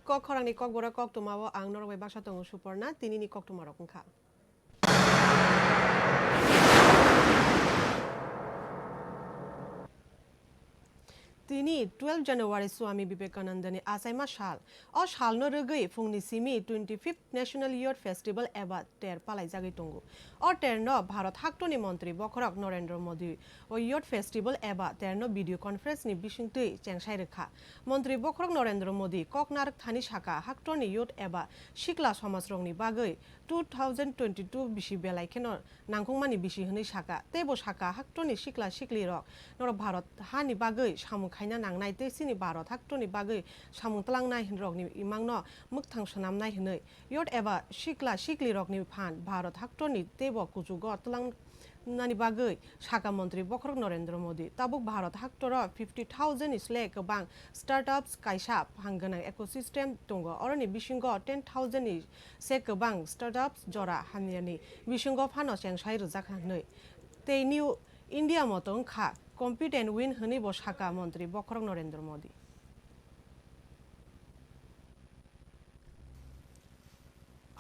Kokborok Koktwma 4.30 Suporna, Tinini Kokborok Koktwma. Tini 12 January Swami Vivekanandani Asaima Shal. O Shal no Rugui Fungni Simi 25th National Youth Festival Eba Ter Palai Jagitungu. O Terno Bharat Haktoni Montri Bokorok Narendra Modi. O Youth Festival Eba Terno Video Conference ni Bishingtui Chengsai Rekha. Montri Bokorok Narendra Modi Koknarak Thani Shaka Haktoni Youth Eba Shikla Somasrongni Bagai 2022 Bishi Belaikenor Nangkongmani Bishi Hni Shaka Tebo Shaka Haktoni Shikla Shikli Rock Nor Bharat Hani Bagai Shamuk Kaina Nangnai Tesini Bharat Haktoni Bagai Shamung Tlangnai Hinrokni Imangno Muktang Shanamnai Hne Yot Eba Shikla Shikli Rockni Pan Bharat Haktoni Tebo Kujugo Tlang Nani Bagai Shaka Montri Bokorok Narendra Modi Tabuk Bharat Haktoro 50,000 Islek Bang Startups Kaishap Hangana Ecosystem Tungo Orani Bishingo 10,000 is Sek Bang Startups Jora Hanyani Bishingo Pano Chengsai Zakhanoi Te New India Motong Ka Compete and Win Hanibo Shaka Montri Bokorok Narendra Modi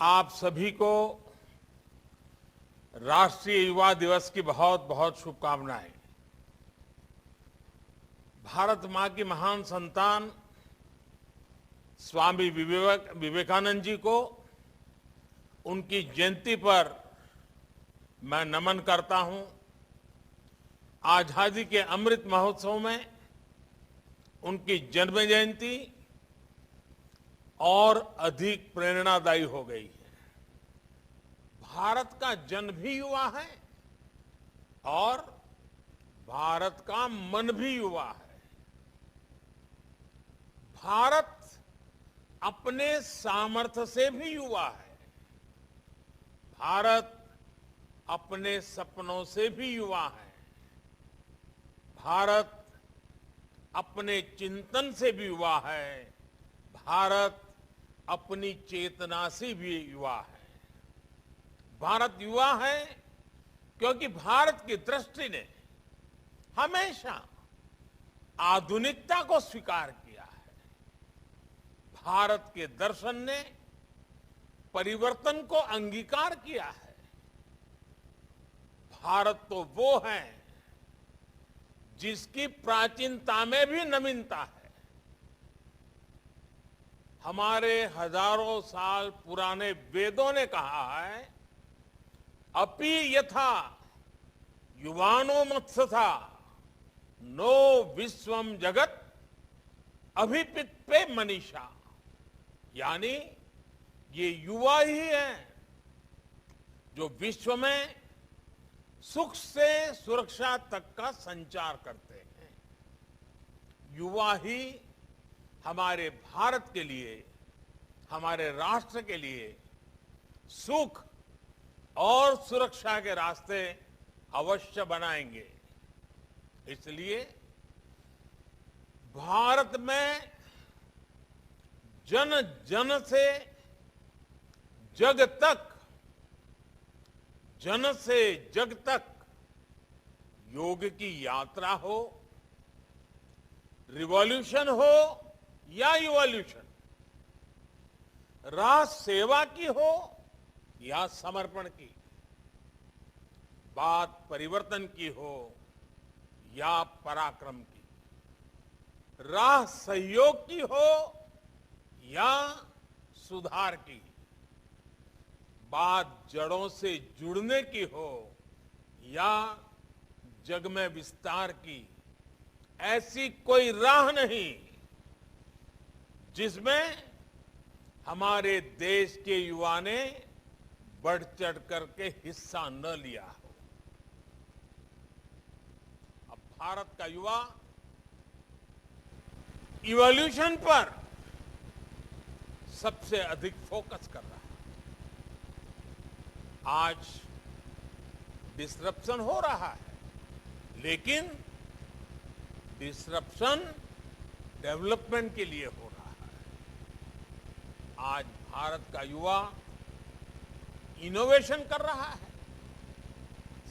आप सभी को राष्ट्रीय युवा दिवस की बहुत बहुत शुभकामनाएं। भारत मां की महान संतान स्वामी विवेकानंद जी को उनकी जयंती पर मैं नमन करता हूं। आजादी के अमृत महोत्सव में उनकी जन्म जयंती और अधिक प्रेरणादायी हो गई है। भारत का जन भी युवा है और भारत का मन भी युवा है। भारत अपने सामर्थ्य से भी युवा है। भारत अपने सपनों से भी युवा है। भारत अपने चिंतन से भी युवा है। भारत अपनी चेतना से भी युवा है। भारत युवा है क्योंकि भारत की दृष्टि ने हमेशा आधुनिकता को स्वीकार किया है। भारत के दर्शन ने परिवर्तन को अंगीकार किया है। भारत तो वो है जिसकी प्राचीनता में भी नवीनता है। हमारे हजारों साल पुराने वेदों ने कहा है, अपि यथा युवानो मत्सथा नो विश्वम जगत अभिपित्पे मनीषा। यानी ये युवा ही है जो विश्व में सुख से सुरक्षा तक का संचार करते हैं। युवा ही हमारे भारत के लिए, हमारे राष्ट्र के लिए सुख और सुरक्षा के रास्ते अवश्य बनाएंगे। इसलिए भारत में जन जन से जग तक, जन से जग तक योग की यात्रा हो, रिवॉल्यूशन हो या इवोल्यूशन, राष्ट्र सेवा की हो या समर्पण की, बात परिवर्तन की हो या पराक्रम की, राह सहयोग की हो या सुधार की, बात जड़ों से जुड़ने की हो या जग में विस्तार की, ऐसी कोई राह नहीं जिसमें हमारे देश के युवा ने बढ़ चढ़ करके हिस्सा न लिया हो। अब भारत का युवा इवोल्यूशन पर सबसे अधिक फोकस कर रहा है। आज डिसरप्शन हो रहा है, लेकिन डिसरप्शन डेवलपमेंट के लिए हो रहा है। आज भारत का युवा इनोवेशन कर रहा है,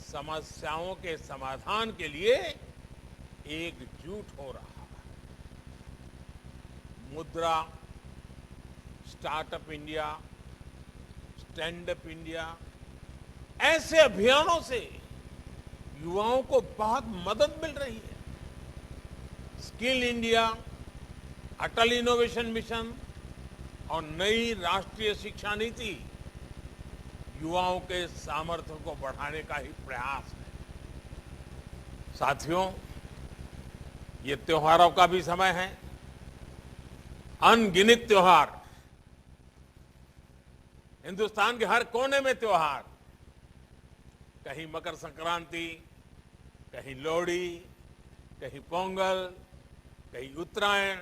समस्याओं के समाधान के लिए एकजुट हो रहा है। मुद्रा startup India, stand up India, ऐसे अभियानों से युवाओं को बहुत मदद मिल रही है। स्किल इंडिया, अटल इनोवेशन मिशन और नई राष्ट्रीय शिक्षा नीति युवाओं के सामर्थ्य को बढ़ाने का ही प्रयास है। साथियों, ये त्योहारों का भी समय है। अनगिनत त्योहार, हिंदुस्तान के हर कोने में त्योहार, कहीं मकर संक्रांति, कहीं लोहड़ी, कहीं पोंगल, कहीं उत्तरायण,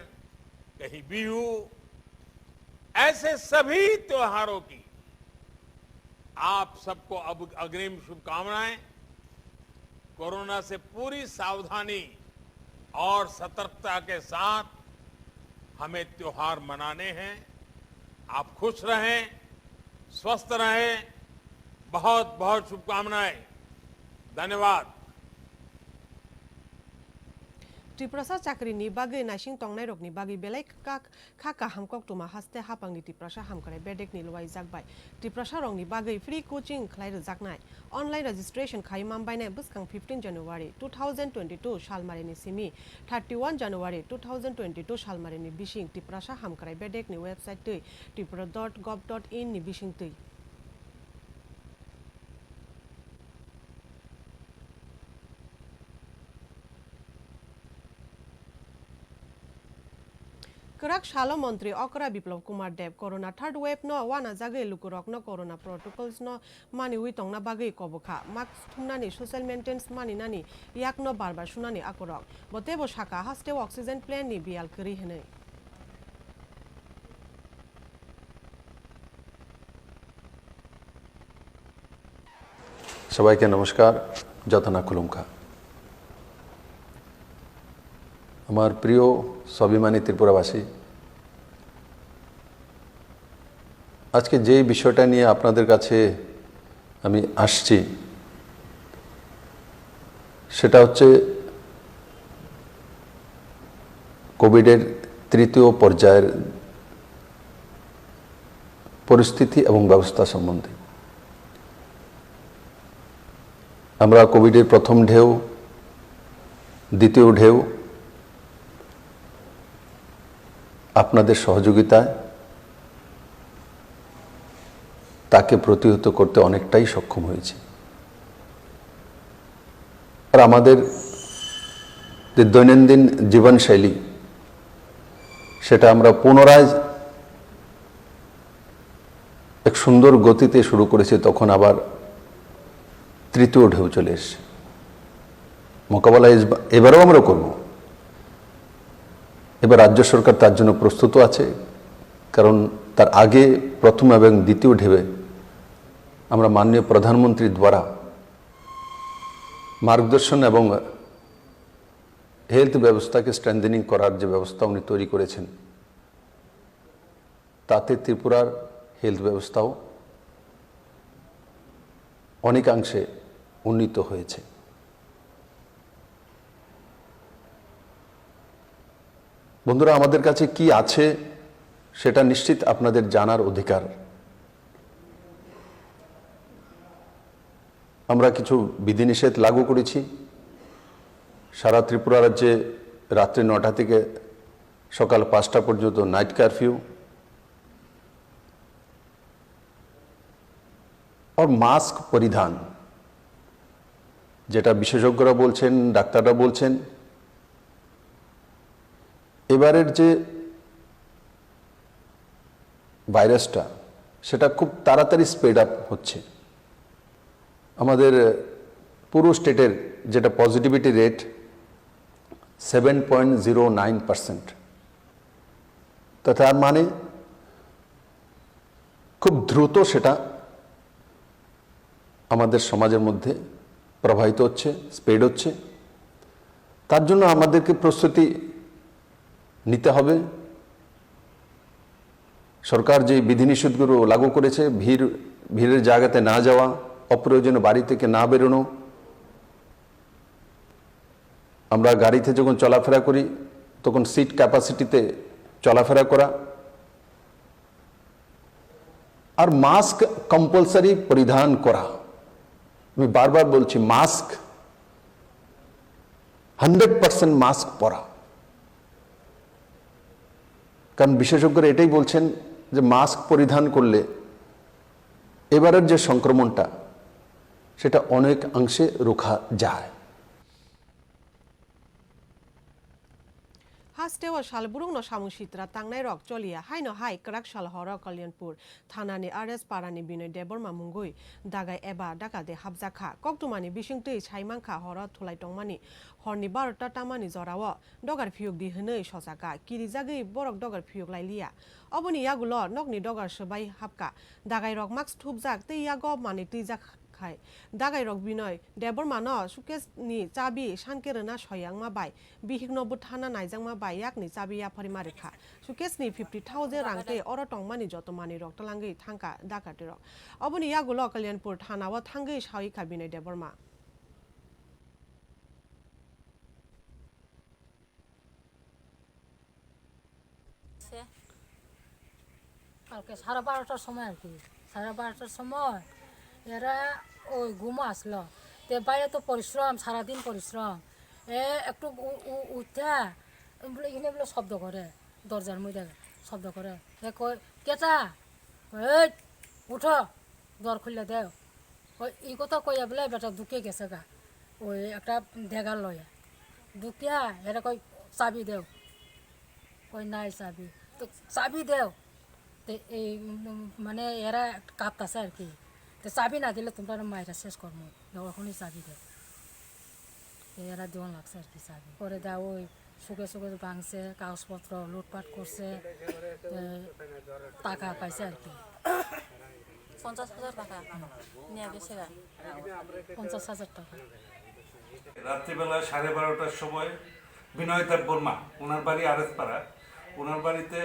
कहीं बिहू, ऐसे सभी त्योहारों की आप सबको अब अग्रिम शुभकामनाएं। कोरोना से पूरी सावधानी और सतर्कता के साथ हमें त्योहार मनाने हैं। आप खुश रहें, स्वस्थ रहें। बहुत बहुत शुभकामनाएं। धन्यवाद। त्रिपुरा चाकरिनि बागै नाइसिं तंनाय रगनि बागै बेलाय खा हाम कोक्टमा हास्ते हापांनि त्रिपुरा हामकराय बेडेकनि लवाय जागबाय। त्रिपुरा रंनि बागै फ्री कोचिंग खलाय रजाकनाय ऑनलाइन रजिस्ट्रेशन खाय मामबायनाय बसखां 15 जानुवारि 2022 सालमारिनि सिमि 31 जानुवारि 2022 सालमारिनि बिसिं त्रिपुरा हामकराय बेडेकनि वेबसाइट तै tripura.gov.in नि बिसिं तै। कराक शालो मंत्री अकरा विप्लव कुमार देव कोरोना थर्ड वेव न वाना जागे लुकुरक न कोरोना प्रोटोकॉल्स न मानि हुई बागै कबखा मास्क थुमनानि सोशल मेंटेनेंस मानि नानि याक न बार बार सुनानि आकरक बतेबो शाखा हास्टेव ऑक्सीजन प्लेन नि बियाल करी हनै। সবাইকে নমস্কার, যতনা খুলুমখা। আমার প্রিয় স্বাভিমানী ত্রিপুরাবাসী, আজকে যে বিষয়টা নিয়ে আপনাদের কাছে আমি আসছি সেটা হচ্ছে কোভিডের তৃতীয় পর্যায়ের পরিস্থিতি এবং ব্যবস্থা সম্বন্ধে। আমরা কোভিডের প্রথম ঢেউ, দ্বিতীয় ঢেউ আপনাদের সহযোগিতায় তাকে প্রতিহত করতে অনেকটাই সক্ষম হয়েছে। আর আমাদের যে দৈনন্দিন জীবনশৈলী সেটা আমরা পুনরায় এক সুন্দর গতিতে শুরু করেছি, তখন আবার তৃতীয় ঢেউ চলে এসছে। মোকাবেলা এবারেও আমরা করব। এবার রাজ্য সরকার তার জন্য প্রস্তুত আছে, কারণ তার আগে প্রথম এবং দ্বিতীয় ঢেউয়ে আমরা মাননীয় প্রধানমন্ত্রীর দ্বারা মার্গদর্শন এবং হেলথ ব্যবস্থাকে স্ট্রেংথেনিং করার যে ব্যবস্থা উনি তৈরি করেছেন, তাতে ত্রিপুরার হেলথ ব্যবস্থাও অনেকাংশে উন্নীত হয়েছে। বন্ধুরা, আমাদের কাছে কি আছে সেটা নিশ্চিত আপনাদের জানার অধিকার। আমরা কিছু বিধিনিষেধ লাগু করেছি। সারা ত্রিপুরা রাজ্যে রাত্রি 9টা থেকে সকাল 5টা পর্যন্ত নাইট কারফিউ और মাস্ক পরিধান, যেটা বিশেষজ্ঞরা বলছেন, ডাক্তাররা বলছেন, এবারের যে ভাইরাসটা সেটা খুব তাড়াতাড়ি স্প্রেড আপ হচ্ছে। আমাদের পুরো স্টেটের যেটা পজিটিভিটি রেট 7.09%, তার মানে খুব দ্রুত সেটা আমাদের সমাজের মধ্যে প্রবাহিত হচ্ছে, স্প্রেড হচ্ছে। তার জন্য আমাদেরকে প্রস্তুতি নিতে হবে। সরকার যে বিধিনিষেধগুলো লাগু করেছে, ভিড়ের জায়গাতে না যাওয়া, অপ্রয়োজনীয় বাড়ি থেকে না বেরোনো, আমরা গাড়িতে যখন চলাফেরা করি তখন সিট ক্যাপাসিটিতে চলাফেরা করা, আর মাস্ক কম্পালসারি পরিধান করা। আমি বারবার বলছি মাস্ক 100% মাস্ক পরা, কারণ বিশেষজ্ঞরা এটাই বলছেন যে মাস্ক পরিধান করলে এবারের যে সংক্রমণটা সেটা অনেক অংশে রোখা যায়। হাস্তেও শালবুরুং ন সামুসিত্রা তাংনাই রক চলিয়া হাইনো হাই করাক শালহর কল্যাণপুর থানানি আরএস পারানি বিনয় দেববর্মা মুঙ্গুই দাগাই এবা ডাকাদে হাবজাখা কক্টুমানি বিসিংতৈ সাইমাংখা হর থুলাই টংমানি হরনি 12টা তামানি জরাও ডগার ফিউক দি হनै সজাকা কিরিজাগৈ বরক ডগার ফিউক লাইলিয়া অবনি ইয়াগুল নকনি ডগার সবাই হাবকা দাগাই রক মাস্ক থুবজাক তৈ ইয়াগ মানি তৈজাক খাই দাগাই রক বিনয় দেববর্মা ন সুকেসনি চাবি সানকেরনা সয়াংমা বাই বিহিকনবু থানা নাইজাংমা বাই yakni চাবি আফারি মারেখা সুকেসনি 50,000 রাংতে অর টংমানি যতমানি রক তলাঙ্গৈ থাঙ্কা ডাকাতে রক অবনি ইয়াগুল কল্যাণপুর থানাও থাঙ্গৈ সাউইখা বিনয় দেববর্মা কালকে 12:30টার সময় আর কি 12:30টার সময় এরা ওই ঘুমো আসলো তে বাইরে তো পরিশ্রম সারাদিন পরিশ্রম একটু উঠা বলে এখানে বলে শব্দ করে দরজার মধ্যে শব্দ করে কয় কেটা এই উঠো দর খুললে দেও ওই এই কথা কইয়া বলে বেটা ঢুকে গেছে গা ওই একটা দেগার লয়ে ঢুকিয়া এরা কই চাবি দেও কই নাই চাবি তো চাবি দেও এই মানে এরা কাঁপতাছে আর কি তো চাবি না দিলে তোমরা মায়েরা শেষ কর্ম এখনই চাবি দেয় এরা দেওয়ান লাগছে আর কি চাবি করে দেয় ওই সুখে সুখে ভাঙছে কাগজপত্র লুটপাট করছে টাকা পাইছে আর কি 50,000 টাকা নিয়ে গেছে 50,000 টাকা রাত্রিবেলা 12:30টার সময় বিনয় দেববর্মা ওনার বাড়ি আরএস পাড়া ওনার বাড়িতে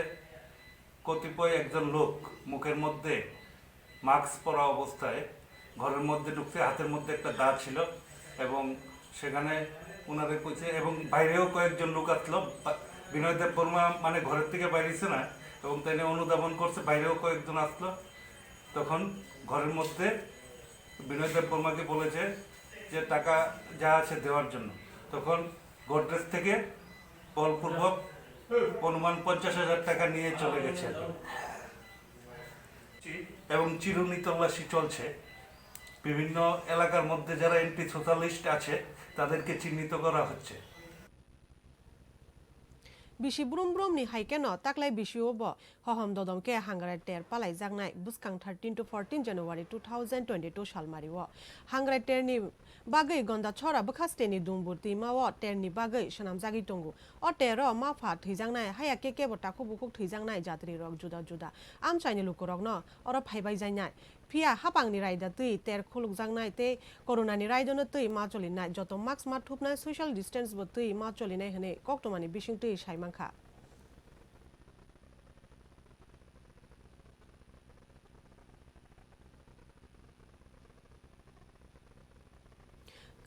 কতিপয় একজন লোক মুখের মধ্যে মাস্ক পরা অবস্থায় ঘরের মধ্যে ঢুকছে হাতের মধ্যে একটা দা ছিল এবং সেখানে ওনাদের কইছে এবং বাইরেও কয়েকজন লোক আসলো বিনয় দেববর্মা মানে ঘরের থেকে বাইরেছে না এবং তাই অনুধাবন করছে বাইরেও কয়েকজন আসলো তখন ঘরের মধ্যে বিনয় দেববর্মাকে বলেছে যে টাকা যা আছে দেওয়ার জন্য তখন গোডরেজ থেকে বলপূর্বক অনুমান 50,000 টাকা নিয়ে চলে গেছে এবং চিরুনি তল্লাশি চলছে বিভিন্ন এলাকার মধ্যে যারা এন্টি সোশ্যালিস্ট আছে তাদেরকে চিহ্নিত করা হচ্ছে বিশি ব্রুম ব্রুম নি হাইকেন তাকলাই বিশিওব হহম দদমকে হাঙ্গারাই টের পালাই জাগনাই বুসকাং 13 to 14 জানুয়ারি 2022 সালমারিও হাঙ্গারাই টেরনি বাগৈ গন্ডা ছরা বখাস্তেনি দুমবুরতি মাও টেরনি বাগৈ সনাম জাগি টঙ্গু অ টের মাফা থৈজাंनाय हाया केके बटाखौ बुकुक थैजांनाय जात्रि रक जुदा जुदा आम चाइनि लुकरक न अर फाइबाय जायनाय फिया हापांनि रायदा तै टेर खुलुक जांनाय ते कोरोनानि रायदनो तै मा चलिनाय जत मास्क मा थुपनाय सोशल डिस्टेंस बो तै मा चलिनाय हने कक्टमानि बिसिं तै साइमांखा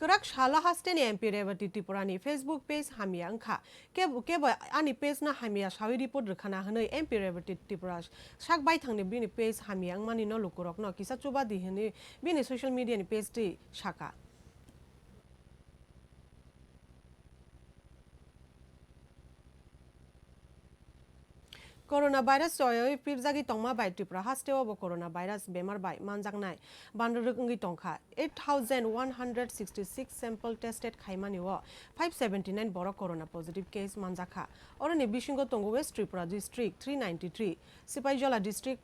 कराक शाला हास्टेनि एमपी रेवती त्रिपुरानि फेसबुक पेज हामिया अंखा के आनि पेज ना हामिया सावि रिपोर्ट रखाना हनै एमपी रेवती त्रिपुरा साक बाय थांनि बिनि पेज हामिया मानि न लुकुरक न किसा चुबा दिहनि बिनि सोशल मीडिया नि पेज ति साका कोरोना भाइरास जयै पिरजागि टंगमा बाय त्रिपुरा हास्टेव कोरोना भाइरास बेमार बाय मानजांनाय बानरुगंगि टंखा 8,166 सैंपल टेस्टेड खाइमानिव 579 बर कोरोना पॉजिटिव केस मानजाखा अरनि बिसिंग टंगु west Tripura district 393 Sepahijala district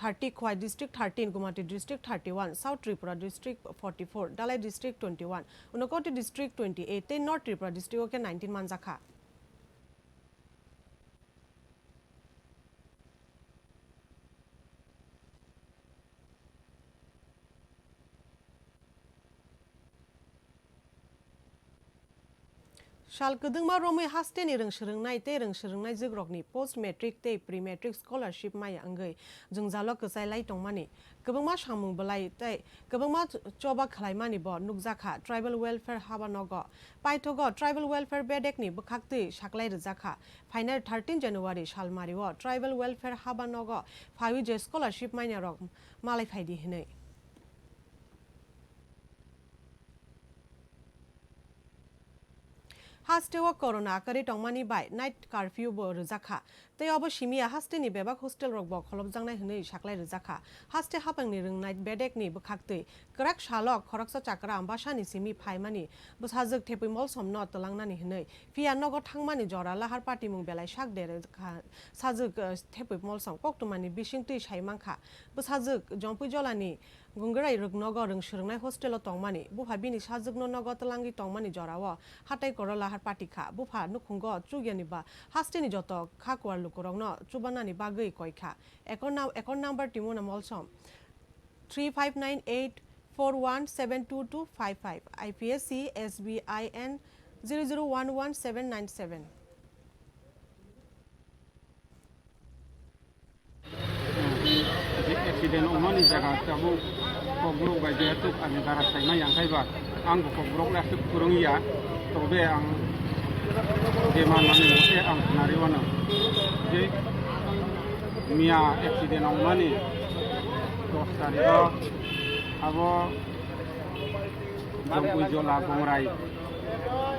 30 Khowai district 13 Guwahati district 31 south Tripura district 44 Dhalai district 21 Unakoti district 28 ते नॉर्थ त्रिपुरा डिस्ट्रिक्ट के 19 मानजाखा Shal kedengma romai haste ni reng serengnae te reng serengnae zigrokni post matric te pre matric scholarship maya anggai jeng zalo kesai lai tongmani kebengma samung belai te kebengma coba khalaimani bo nukjaka tribal welfare habanogo paithogo tribal welfare bedekni bkhakti saklai rjaka final 13 January salmariwo tribal welfare habanogo phawi je scholarship maya rok malai phaidi hinai Hasteo corona kari tongmani bai night curfew bo rjaka tei obo simia haste ni bebak hostel rok bo kholobjangnai hwnei saklai rjaka haste hapangni rwngnai bedek ni bkhaktui krak salok khoroksa chakra ambasani simi phaimani bsajak thepimol somno tolangnani hwnei pia nogo thangmani jora lahar party mung belai sak dere sajak thepimol som koktumani bisingtui saimangkha bsajak jongpui jolani gungrai ruknogo rung surnai hostel tongmani buha bini sajukno nogo tolangi tongmani jorao hatai koro lahar party kha bufa nukhungo chugyani ba hasteni joto khakwar lukurogno chubanani bagui koikha ekon number timona molsom 359841722255 IPSC SBIN 0011797 accident umani jaga tabu Kokborok bai jetuk ani bara saima yang kaiba ang Kokborok la suk kurungia tobe ang deman mani mote ang nariwana je mia accident umani to sarido abo jongpui jola gongrai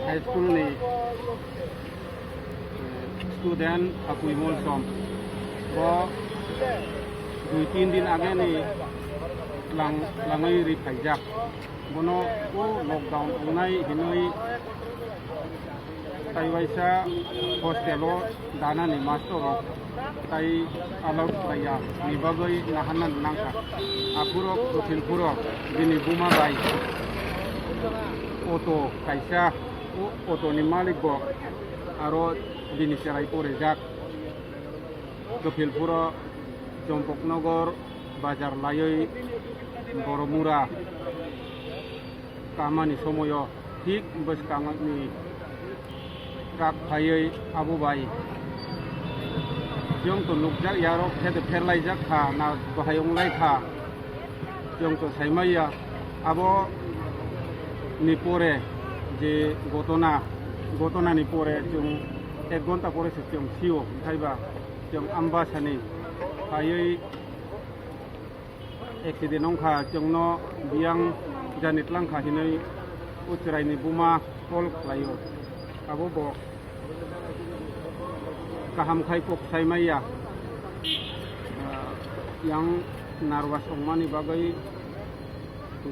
high school ni student akui molsom bo 2-3 दिन आगे नहीं langai ri phaijak bono o lockdown unai hinoi taiwaisa hostelo dana ni master tai allowed baya ni bagai nahanan nangka apurok purok bini buma bai auto kaisa auto ni malik bo aro bini serai pore jak puro Jompoknogor Bajar Layoi Boromura kamani somoyo ঠিক বস কামানি কাক ফাयै আবুবাই जों तो नुकजाक यारो खेद फेरलाइजाक था ना बाहायंलाय था जों तो साइमाया आबो निपोरे जे गतना निपोरे जों 1 घंटा परे जों सिओ थाइबा जों आम्बासानि फायै एक्सिडेन्ट अंखा जोंनो बियां जानितलांखा हिनै उचरायनि बुमा कल खालायो आबो बो kahamkai kok saimaya yang narwas ongmani bagai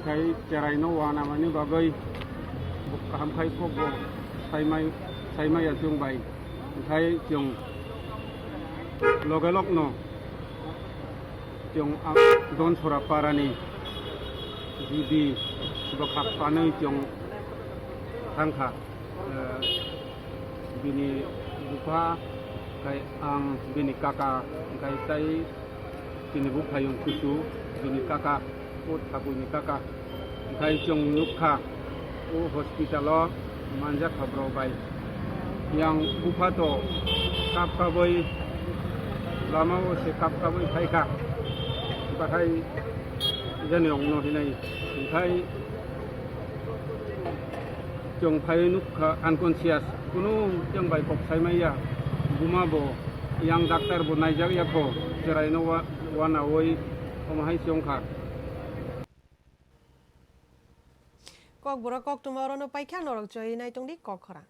kai ceraino wana mani bagai kahamkai kok bo saimaya jung bai kai jung logalok no jung don sora parani jibi bakap panai jung tangka bini buka kai ang bini kaka kai tai bini bupayung kusu bini kaka ut habuni kaka kai jong nukha o hospitalo manja khabro bai yang bupato kapkabai lama o se kapkabai phaika bakai jani ongno hinai kai jong phai nukha unconscious kuno jong bai kok saimaya Bumabo yang dokter bo naijak yako ceraino wana oi omahai siongkha Kokborok Koktwma 4.30 norok choi nai tongdi kokhora